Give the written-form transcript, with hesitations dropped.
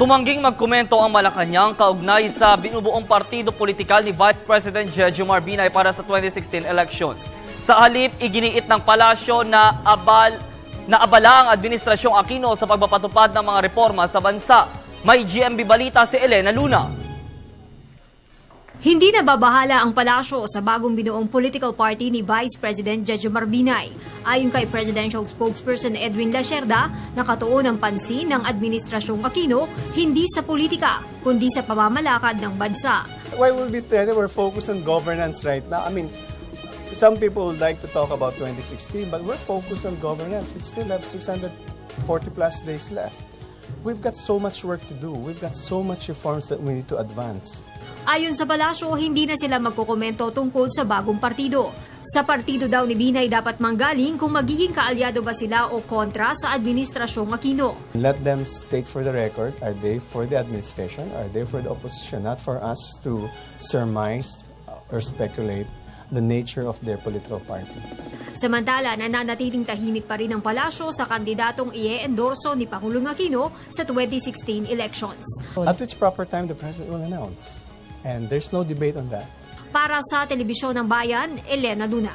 Tumangging magkomento ang Malacanang kaugnay sa binubuong partido politikal ni Vice President Jejomar Binay para sa 2016 elections. Sa halip, iginiit ng palasyo na abala ang Administrasyong Aquino sa pagpapatupad ng mga reforma sa bansa. May GMB Balita si Elena Luna. Hindi nababahala ang palasyo sa bagong binuong political party ni Vice President Jejomar Binay. Ayon kay Presidential Spokesperson Edwin Lacerda, nakatuon ang pansin ng Administrasyong Aquino hindi sa politika, kundi sa pamamalakad ng bansa. Why would we threaten? We're focused on governance right now. I mean, some people would like to talk about 2016, but we're focused on governance. We still have 640 plus days left. We've got so much work to do. We've got so much reforms that we need to advance. Ayon sa palasyo, hindi na sila magkukomento tungkol sa bagong partido. Sa partido daw ni Binay dapat manggaling kung magiging kaalyado ba sila o kontra sa Administrasyong Aquino. Let them state for the record, are they for the administration? Are they for the opposition? Not for us to surmise or speculate the nature of their political party. Samantala, nananatiling tahimik pa rin ang palasyo sa kandidatong i-endorso ni Pangulong Aquino sa 2016 elections. At which proper time the President will announce. And there's no debate on that. Para sa Telebisyon ng Bayan, Elena Luna.